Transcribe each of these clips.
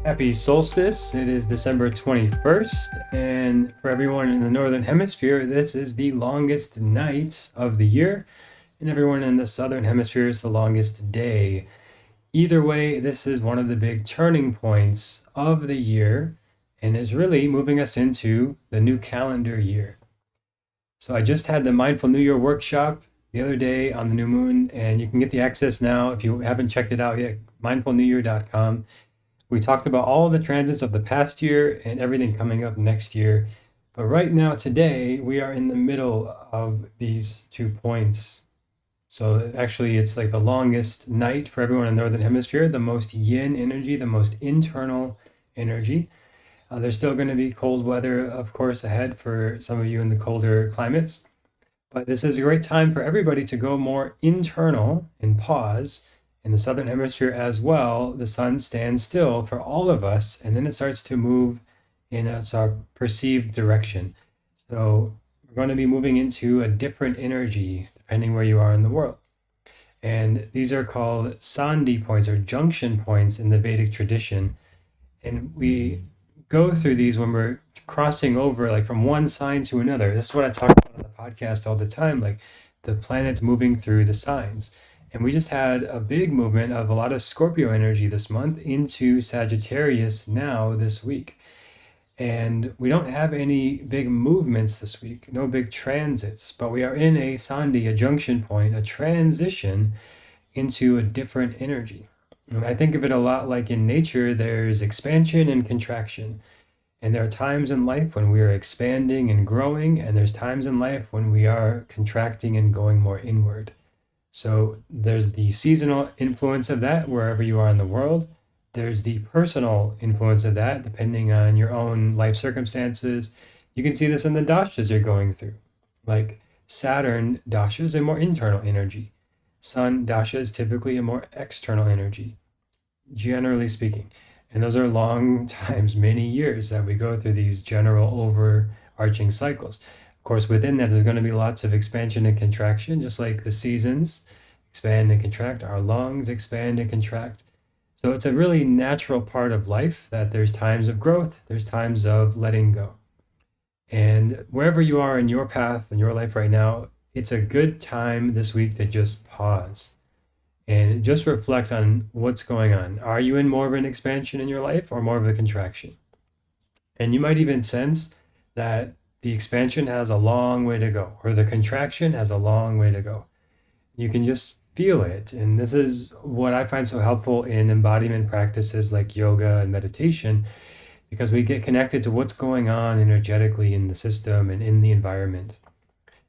Happy solstice. It is December 21st, and for everyone in the Northern Hemisphere, this is the longest night of the year, and everyone in the Southern Hemisphere is the longest day. Either way, this is one of the big turning points of the year and is really moving us into the new calendar year. So I just had the Mindful New Year workshop the other day on the new moon, and you can get the access now if you haven't checked it out yet, mindfulnewyear.com. We talked about all the transits of the past year and everything coming up next year. But right now, today, we are in the middle of these 2 points. So actually, it's like the longest night for everyone in the Northern Hemisphere, the most yin energy, the most internal energy. There's still going to be cold weather, of course, ahead for some of you in the colder climates. But this is a great time for everybody to go more internal and pause. In the Southern Hemisphere as well, the sun stands still for all of us, and then it starts to move in its perceived direction. So we're going to be moving into a different energy depending where you are in the world. And these are called sandhi points or junction points in the Vedic tradition. And we go through these when we're crossing over like from one sign to another. This is what I talk about on the podcast all the time, like the planets moving through the signs. And we just had a big movement of a lot of Scorpio energy this month into Sagittarius now this week. And we don't have any big movements this week, no big transits, but we are in a sandhi, a junction point, a transition into a different energy. And I think of it a lot like in nature, there's expansion and contraction. And there are times in life when we are expanding and growing, and there's times in life when we are contracting and going more inward. So there's the seasonal influence of that wherever you are in the world. There's the personal influence of that depending on your own life circumstances. You can see this in the dashas you're going through. Like Saturn dasha is a more internal energy. Sun dasha is typically a more external energy, generally speaking. And those are long times, many years that we go through these general overarching cycles. Of course, within that, there's going to be lots of expansion and contraction, just like the seasons expand and contract, our lungs expand and contract. So it's a really natural part of life that there's times of growth, there's times of letting go. And wherever you are in your path in your life right now, it's a good time this week to just pause and just reflect on what's going on. Are you in more of an expansion in your life or more of a contraction? And you might even sense that the expansion has a long way to go, or the contraction has a long way to go. You can just feel it. And this is what I find so helpful in embodiment practices like yoga and meditation, because we get connected to what's going on energetically in the system and in the environment.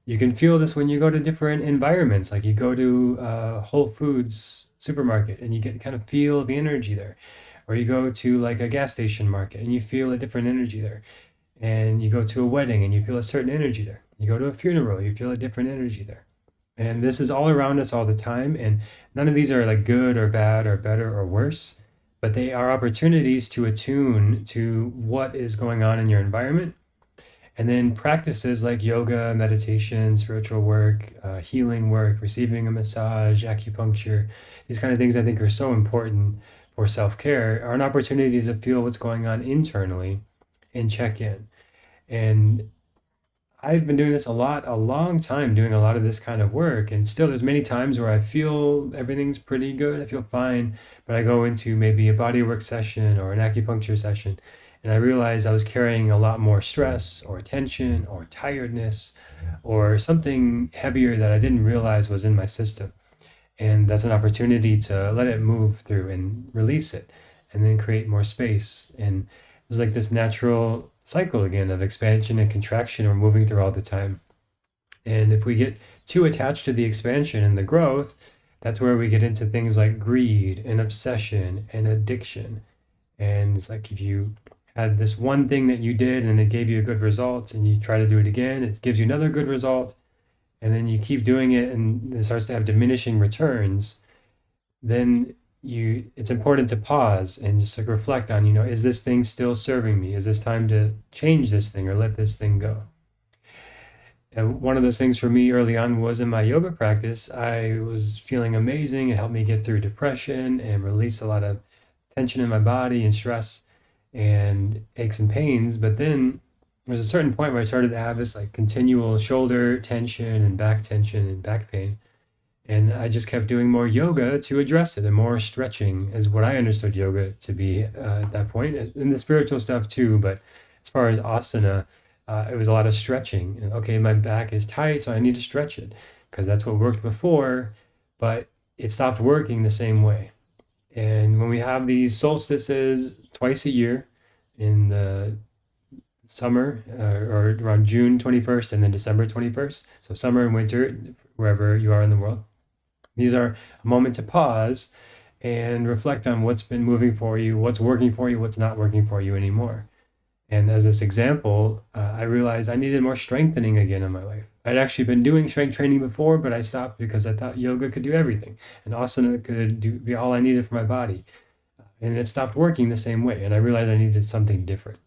You can feel this when you go to different environments, like you go to Whole Foods supermarket and you get kind of feel the energy there. Or you go to like a gas station market and you feel a different energy there. And you go to a wedding and you feel a certain energy there. You go to a funeral, you feel a different energy there. And this is all around us all the time. And none of these are like good or bad or better or worse, but they are opportunities to attune to what is going on in your environment. And then practices like yoga, meditation, spiritual work, healing work, receiving a massage, acupuncture, these kind of things I think are so important for self-care, are an opportunity to feel what's going on internally and check in. And I've been doing this a lot, a long time, doing a lot of this kind of work. And still, there's many times where I feel everything's pretty good. I feel fine. But I go into maybe a bodywork session or an acupuncture session, and I realized I was carrying a lot more stress or tension or tiredness or something heavier that I didn't realize was in my system. And that's an opportunity to let it move through and release it and then create more space. And there's like this natural cycle again of expansion and contraction we're moving through all the time. And if we get too attached to the expansion and the growth, that's where we get into things like greed and obsession and addiction. And it's like if you had this one thing that you did and it gave you a good result and you try to do it again, it gives you another good result. And then you keep doing it and it starts to have diminishing returns, then it's important to pause and just like reflect on, is this thing still serving me? Is this time to change this thing or let this thing go? And one of those things for me early on was in my yoga practice. I was feeling amazing. It helped me get through depression and release a lot of tension in my body and stress and aches and pains. But then there's a certain point where I started to have this like continual shoulder tension and back pain. And I just kept doing more yoga to address it, and more stretching is what I understood yoga to be at that point, and the spiritual stuff too. But as far as asana, it was a lot of stretching. And okay, my back is tight, so I need to stretch it because that's what worked before, but it stopped working the same way. And when we have these solstices twice a year in the summer, or around June 21st and then December 21st, so summer and winter, wherever you are in the world, these are a moment to pause and reflect on what's been moving for you, what's working for you, what's not working for you anymore. And as this example, I realized I needed more strengthening again in my life. I'd actually been doing strength training before, but I stopped because I thought yoga could do everything and asana could be all I needed for my body. And it stopped working the same way. And I realized I needed something different,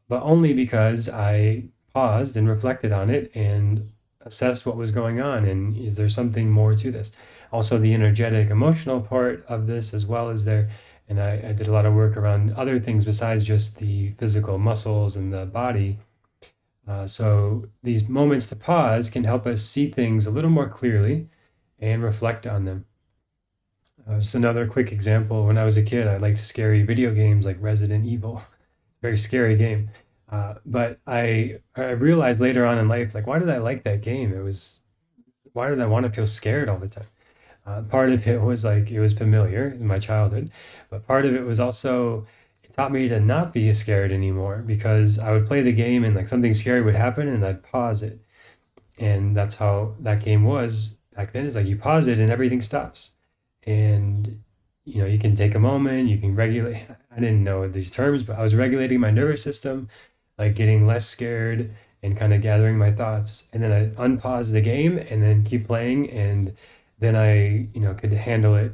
but only because I paused and reflected on it and assessed what was going on, and is there something more to this. Also, the energetic emotional part of this as well is there. And I did a lot of work around other things besides just the physical muscles and the body. So these moments to pause can help us see things a little more clearly and reflect on them. Just another quick example: when I was a kid, I liked scary video games like Resident Evil. Very scary game. But I realized later on in life, like, why did I like that game? Why did I want to feel scared all the time? Part of it was like it was familiar in my childhood, but part of it was also it taught me to not be scared anymore, because I would play the game and like something scary would happen and I'd pause it. And that's how that game was back then. Is like you pause it and everything stops. And you can take a moment, you can regulate. I didn't know these terms, but I was regulating my nervous system, like getting less scared and kind of gathering my thoughts. And then I unpause the game and then keep playing. And then I, could handle it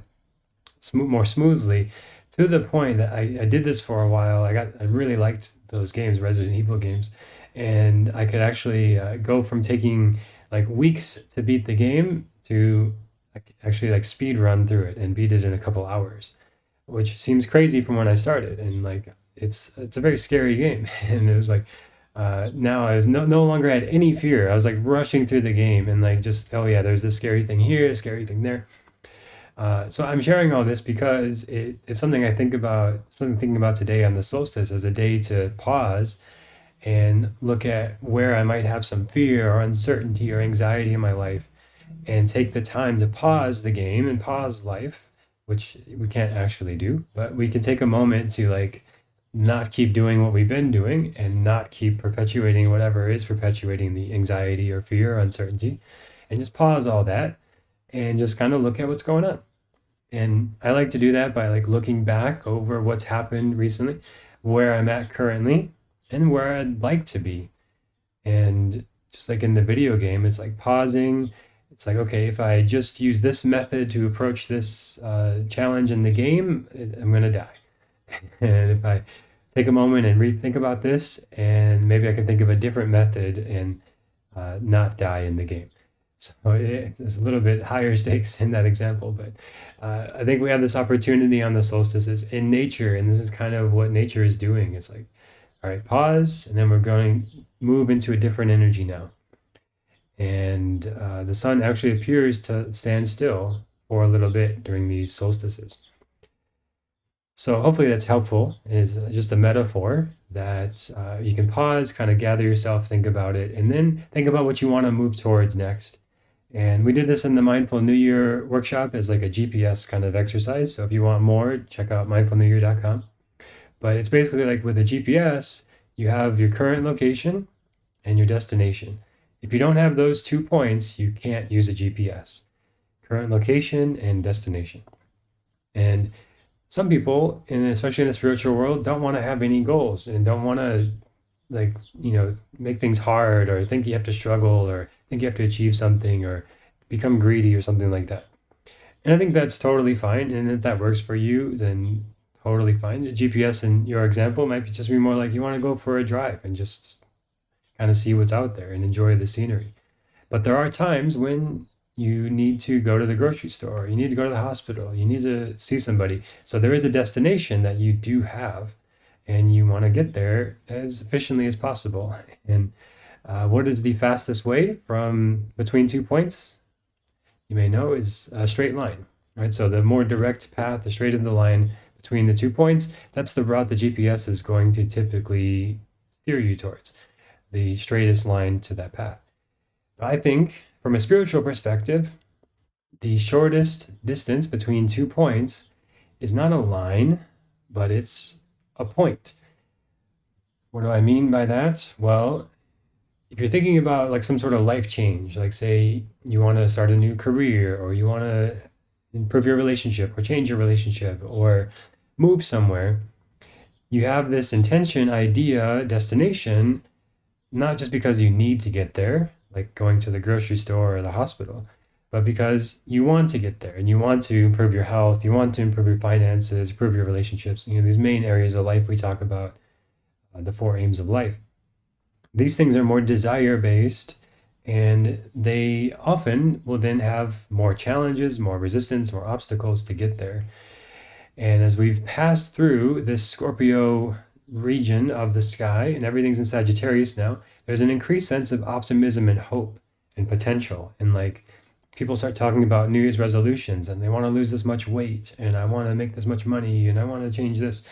more smoothly, to the point that I did this for a while. I really liked those games, Resident Evil games. And I could actually go from taking like weeks to beat the game to actually like speed run through it and beat it in a couple hours, which seems crazy from when I started. And like it's a very scary game. And it was like now I was no longer had any fear. I was like rushing through the game and like just, oh yeah, there's this scary thing here, a scary thing there. So I'm sharing all this because it's something thinking about today on the solstice, as a day to pause and look at where I might have some fear or uncertainty or anxiety in my life, and take the time to pause the game and pause life, which we can't actually do, but we can take a moment to like not keep doing what we've been doing and not keep perpetuating whatever is perpetuating the anxiety or fear or uncertainty, and just pause all that and just kind of look at what's going on. And I like to do that by like looking back over what's happened recently, where I'm at currently, and where I'd like to be. And just like in the video game, it's like pausing. It's like, okay, if I just use this method to approach this challenge in the game, I'm going to die. And if I take a moment and rethink about this, and maybe I can think of a different method and not die in the game. So it's a little bit higher stakes in that example, but I think we have this opportunity on the solstices in nature, and this is kind of what nature is doing. It's like, all right, pause, and then we're going to move into a different energy now. And the sun actually appears to stand still for a little bit during these solstices. So hopefully that's helpful. It's just a metaphor that you can pause, kind of gather yourself, think about it, and then think about what you want to move towards next. And we did this in the Mindful New Year workshop as like a GPS kind of exercise. So if you want more, check out mindfulnewyear.com. But it's basically like with a GPS, you have your current location and your destination. If you don't have those 2 points, you can't use a GPS. Current location and destination. And some people, and especially in the spiritual world, don't want to have any goals and don't want to like, make things hard, or think you have to struggle, or think you have to achieve something, or become greedy or something like that. And I think that's totally fine. And if that works for you, then totally fine. The GPS in your example might just be more like you want to go for a drive and just kind of see what's out there and enjoy the scenery. But there are times when you need to go to the grocery store, you need to go to the hospital, you need to see somebody. So there is a destination that you do have, and you want to get there as efficiently as possible. And what is the fastest way from between 2 points? You may know is a straight line, right? So the more direct path, the straighter the line between the 2 points, that's the route the GPS is going to typically steer you towards, the straightest line to that path. But I think from a spiritual perspective, the shortest distance between 2 points is not a line, but it's a point. What do I mean by that? Well, if you're thinking about like some sort of life change, like say you want to start a new career, or you want to improve your relationship or change your relationship or move somewhere, you have this intention, idea, destination, not just because you need to get there, like going to the grocery store or the hospital, but because you want to get there and you want to improve your health, you want to improve your finances, improve your relationships, these main areas of life we talk about, the four aims of life. These things are more desire based, and they often will then have more challenges, more resistance, more obstacles to get there. And as we've passed through this Scorpio region of the sky and everything's in Sagittarius now, there's an increased sense of optimism and hope and potential. And like people start talking about New Year's resolutions, and they want to lose this much weight, and I want to make this much money, and I want to change this.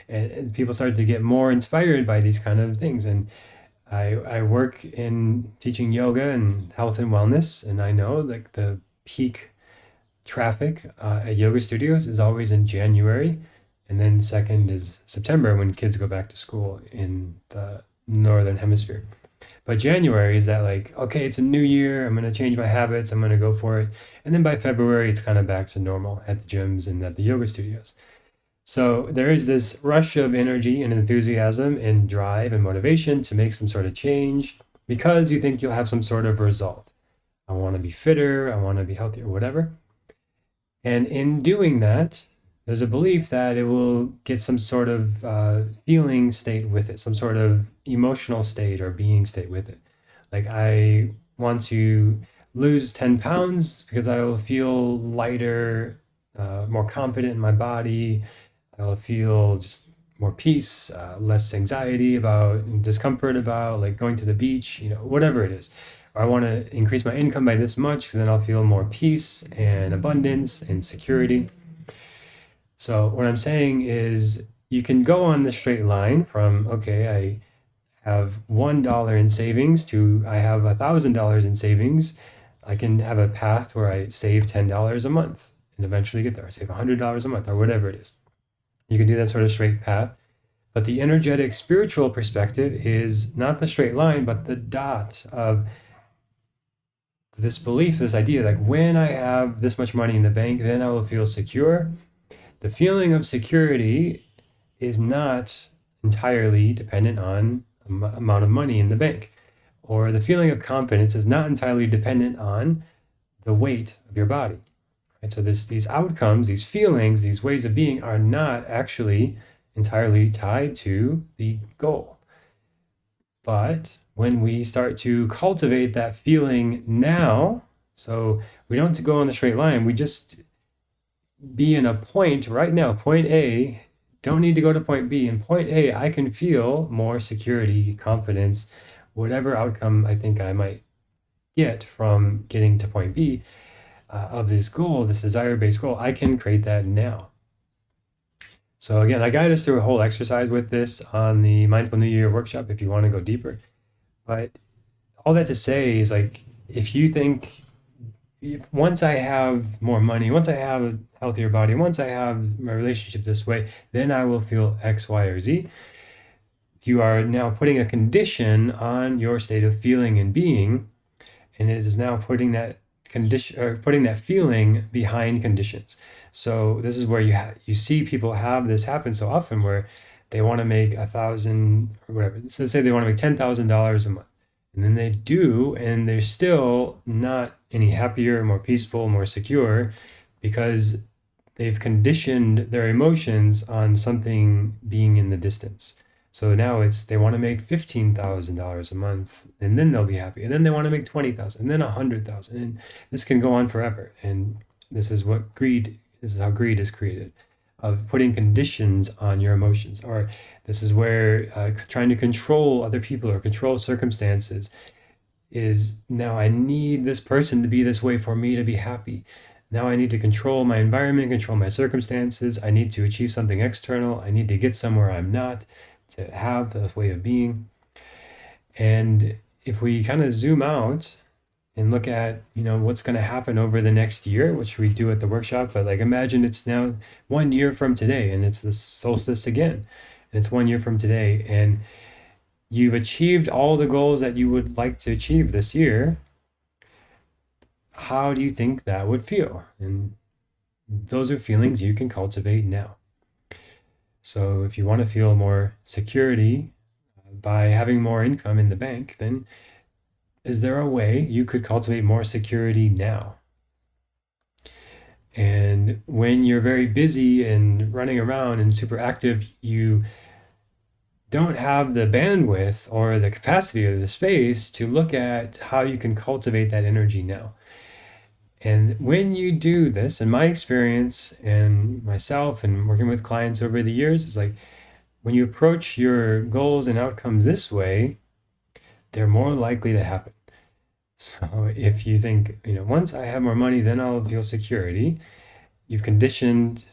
And people start to get more inspired by these kind of things. And I work in teaching yoga and health and wellness, and I know like the peak traffic at yoga studios is always in January, and then second is September when kids go back to school in the Northern Hemisphere. But January is that like, okay, it's a new year, I'm going to change my habits, I'm going to go for it. And then by February, it's kind of back to normal at the gyms and at the yoga studios. So there is this rush of energy and enthusiasm and drive and motivation to make some sort of change because you think you'll have some sort of result. I want to be fitter, I want to be healthier, whatever. And in doing that, there's a belief that it will get some sort of feeling state with it, some sort of emotional state or being state with it. Like I want to lose 10 pounds because I will feel lighter, more confident in my body. I'll feel just more peace, less anxiety about discomfort about like going to the beach, whatever it is. Or I want to increase my income by this much because then I'll feel more peace and abundance and security. So what I'm saying is you can go on the straight line from, okay, I have $1 in savings to I have $1,000 in savings. I can have a path where I save $10 a month and eventually get there. I save $100 a month or whatever it is. You can do that sort of straight path. But the energetic spiritual perspective is not the straight line, but the dot of this belief, this idea, like when I have this much money in the bank, then I will feel secure. The feeling of security is not entirely dependent on amount of money in the bank, or the feeling of confidence is not entirely dependent on the weight of your body. Right? So these outcomes, these feelings, these ways of being are not actually entirely tied to the goal. But when we start to cultivate that feeling now, so we don't have to go on the straight line, we just be in a point right now, point A, don't need to go to point B. In point A, I can feel more security, confidence, whatever outcome I think I might get from getting to point B of this goal, this desire-based goal, I can create that now. So again, I guide us through a whole exercise with this on the Mindful New Year workshop if you want to go deeper. But all that to say is like, if you think once I have more money, once I have a healthier body, once I have my relationship this way, then I will feel X, Y, or Z. You are now putting a condition on your state of feeling and being, and it is now putting that condition or putting that feeling behind conditions. So this is where you see people have this happen so often, where they want to make 1,000 or whatever. So let's say they want to make $10,000 a month, and then they do, and they're still not any happier, more peaceful, more secure, because they've conditioned their emotions on something being in the distance. So now they want to make $15,000 a month, and then they'll be happy. And then they want to make 20,000, and then 100,000, and this can go on forever. And this is how greed is created, of putting conditions on your emotions. Or this is where trying to control other people or control circumstances is, now I need this person to be this way for me to be happy. Now I need to control my environment, control my circumstances. I need to achieve something external. I need to get somewhere I'm not to have this way of being. And if we kind of zoom out and look at, what's going to happen over the next year, which we do at the workshop, but like imagine it's now 1 year from today and it's the solstice again. And it's 1 year from today and you've achieved all the goals that you would like to achieve this year. How do you think that would feel? And those are feelings you can cultivate now. So if you want to feel more security by having more income in the bank, then is there a way you could cultivate more security now? And when you're very busy and running around and super active, you don't have the bandwidth or the capacity or the space to look at how you can cultivate that energy now. And when you do this, in my experience and myself and working with clients over the years, it's like when you approach your goals and outcomes this way, they're more likely to happen. So if you think, once I have more money, then I'll feel security, you've conditioned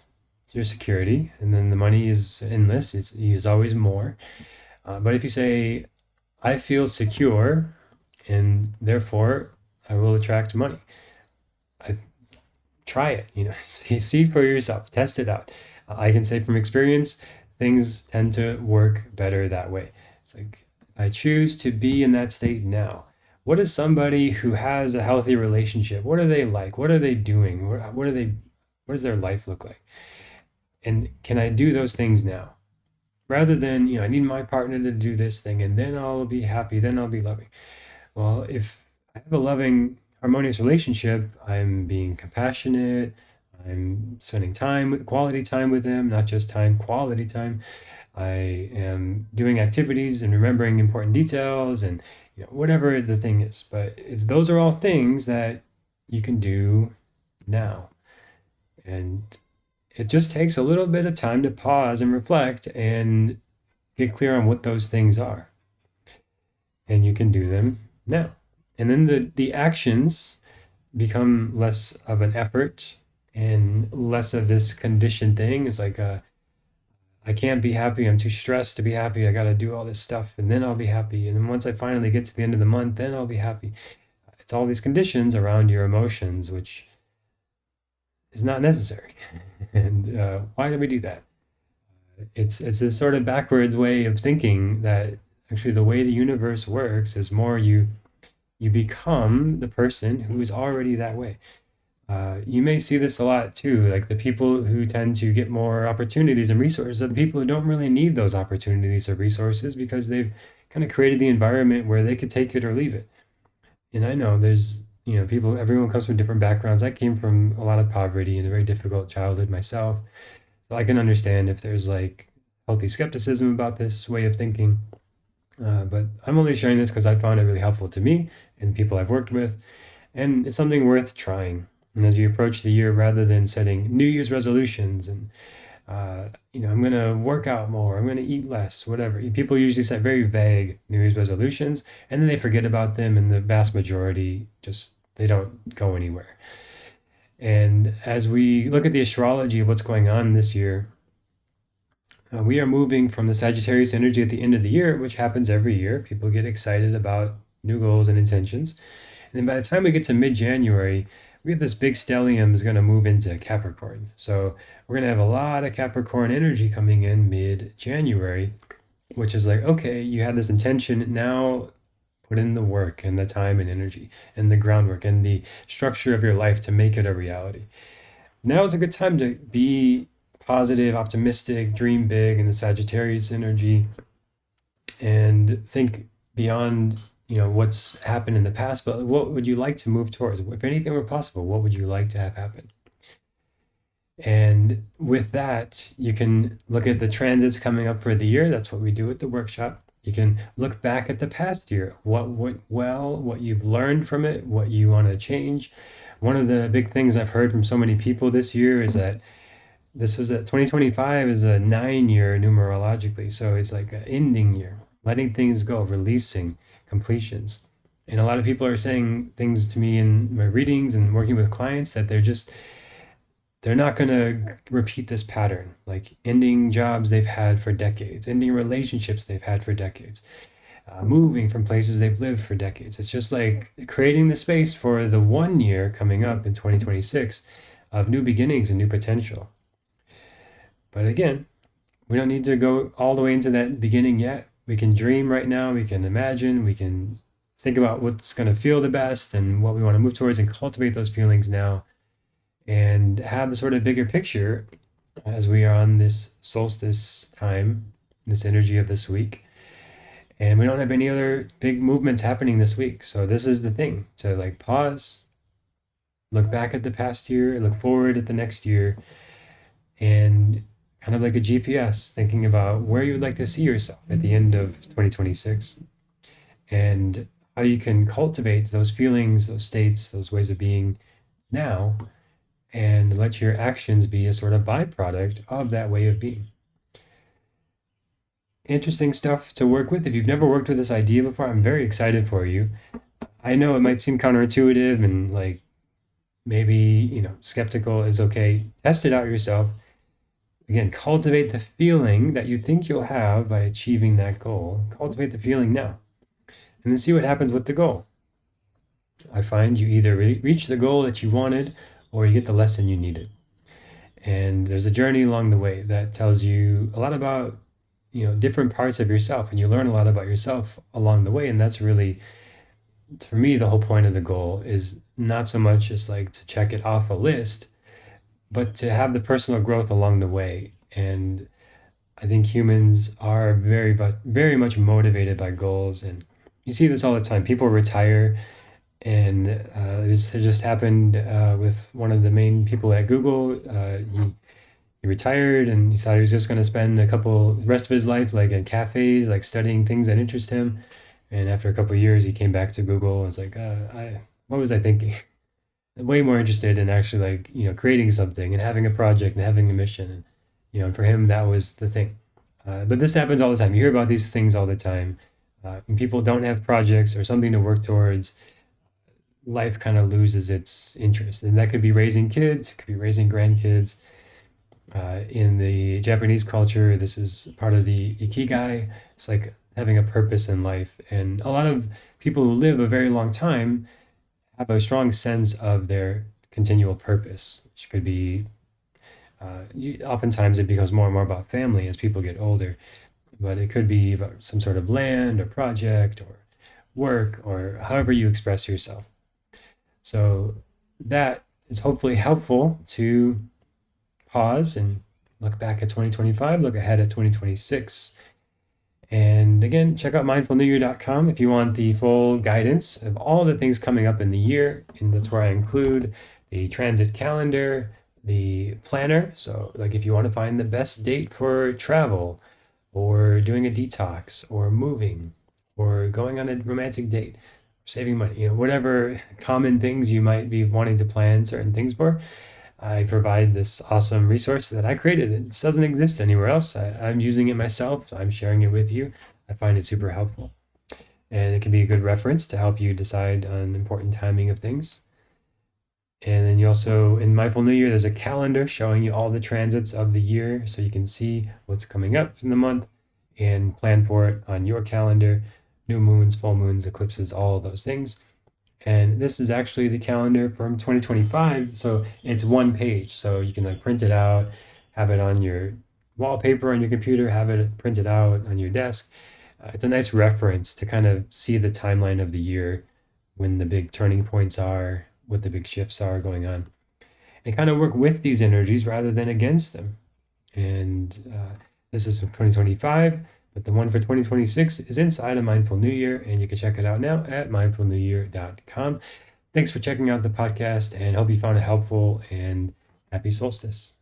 your security, and then the money is endless. It's always more. But if you say, I feel secure, and therefore I will attract money. Try it, see for yourself, test it out. I can say from experience, things tend to work better that way. It's like, I choose to be in that state now. What is somebody who has a healthy relationship? What are they like? What are they doing? What does their life look like? And can I do those things now? Rather than, I need my partner to do this thing and then I'll be happy, then I'll be loving. Well, if I have a loving, harmonious relationship, I'm being compassionate, I'm spending quality time with them, not just time, quality time. I am doing activities and remembering important details and whatever the thing is. But those are all things that you can do now. And it just takes a little bit of time to pause and reflect and get clear on what those things are. And you can do them now. And then the actions become less of an effort and less of this conditioned thing. It's like, I can't be happy. I'm too stressed to be happy. I got to do all this stuff and then I'll be happy. And then once I finally get to the end of the month, then I'll be happy. It's all these conditions around your emotions, which is not necessary. And why do we do that? It's this sort of backwards way of thinking that actually the way the universe works is more you become the person who is already that way. You may see this a lot too, like the people who tend to get more opportunities and resources are the people who don't really need those opportunities or resources because they've kind of created the environment where they could take it or leave it. And I know there's, everyone comes from different backgrounds. I came from a lot of poverty and a very difficult childhood myself. So I can understand if there's like healthy skepticism about this way of thinking. But I'm only sharing this because I found it really helpful to me and the people I've worked with. And it's something worth trying. And as you approach the year, rather than setting New Year's resolutions and, I'm going to work out more, I'm going to eat less, whatever. People usually set very vague New Year's resolutions and then they forget about them. And the vast majority they don't go anywhere. And as we look at the astrology of what's going on this year, we are moving from the Sagittarius energy at the end of the year, which happens every year. People get excited about new goals and intentions. And then by the time we get to mid-January, we have this big stellium is going to move into Capricorn. So we're going to have a lot of Capricorn energy coming in mid-January, which is like, okay, you had this intention, now put in the work and the time and energy and the groundwork and the structure of your life to make it a reality. Now is a good time to be positive, optimistic, dream big in the Sagittarius energy and think beyond, what's happened in the past, but what would you like to move towards? If anything were possible, what would you like to have happen? And with that, you can look at the transits coming up for the year. That's what we do at the workshop. You can look back at the past year, what went well, what you've learned from it, what you want to change. One of the big things I've heard from so many people this year is that this was a 2025 is a 9 year numerologically. So it's like an ending year, letting things go, releasing completions. And a lot of people are saying things to me in my readings and working with clients that they're not going to repeat this pattern, like ending jobs they've had for decades, ending relationships they've had for decades, moving from places they've lived for decades. It's just like creating the space for the 1 year coming up in 2026 of new beginnings and new potential. But again, we don't need to go all the way into that beginning yet. We can dream right now, we can imagine, we can think about what's going to feel the best and what we want to move towards and cultivate those feelings now and have the sort of bigger picture as we are on this solstice time, this energy of this week. And we don't have any other big movements happening this week. So this is the thing to like pause, look back at the past year, look forward at the next year, and kind of like a GPS, thinking about where you would like to see yourself at the end of 2026 and how you can cultivate those feelings, those states, those ways of being now, and let your actions be a sort of byproduct of that way of being. Interesting stuff to work with. If you've never worked with this idea before, I'm very excited for you. I know it might seem counterintuitive and like maybe, skeptical is okay. Test it out yourself. Again, cultivate the feeling that you think you'll have by achieving that goal. Cultivate the feeling now. And then see what happens with the goal. I find you either reach the goal that you wanted or you get the lesson you needed. And there's a journey along the way that tells you a lot about, different parts of yourself, and you learn a lot about yourself along the way. And that's really, for me, the whole point of the goal is not so much just like to check it off a list, but to have the personal growth along the way. And I think humans are very much motivated by goals. And you see this all the time. People retire, and this just happened with one of the main people at Google. He retired, and he thought he was just going to spend the rest of his life like in cafes, like studying things that interest him. And after a couple of years, he came back to Google and was like, what was I thinking? Way more interested in actually like creating something and having a project and having a mission. And and for him that was the thing. But this happens all the time. You hear about these things all the time. When people don't have projects or something to work towards, life kind of loses its interest. And that could be raising kids, it could be raising grandkids. In the Japanese culture, this is part of the ikigai. It's like having a purpose in life. And a lot of people who live a very long time have a strong sense of their continual purpose, which could be, oftentimes it becomes more and more about family as people get older, but it could be about some sort of land or project or work or however you express yourself. So that is hopefully helpful to pause and look back at 2025, look ahead at 2026. And again, check out mindfulnewyear.com if you want the full guidance of all the things coming up in the year. And that's where I include the transit calendar, the planner. So like if you want to find the best date for travel or doing a detox or moving or going on a romantic date, saving money, whatever common things you might be wanting to plan certain things for, I provide this awesome resource that I created. It doesn't exist anywhere else. I'm using it myself. I'm sharing it with you. I find it super helpful. And it can be a good reference to help you decide on important timing of things. And then you also, in Mindful New Year, there's a calendar showing you all the transits of the year so you can see what's coming up in the month and plan for it on your calendar. New moons, full moons, eclipses, all of those things. And this is actually the calendar from 2025. So it's one page. So you can like print it out, have it on your wallpaper on your computer, have it printed out on your desk. It's a nice reference to kind of see the timeline of the year, when the big turning points are, what the big shifts are going on, and kind of work with these energies rather than against them. And this is from 2025. But the one for 2026 is inside of Mindful New Year, and you can check it out now at mindfulnewyear.com. Thanks for checking out the podcast, and hope you found it helpful, and happy solstice.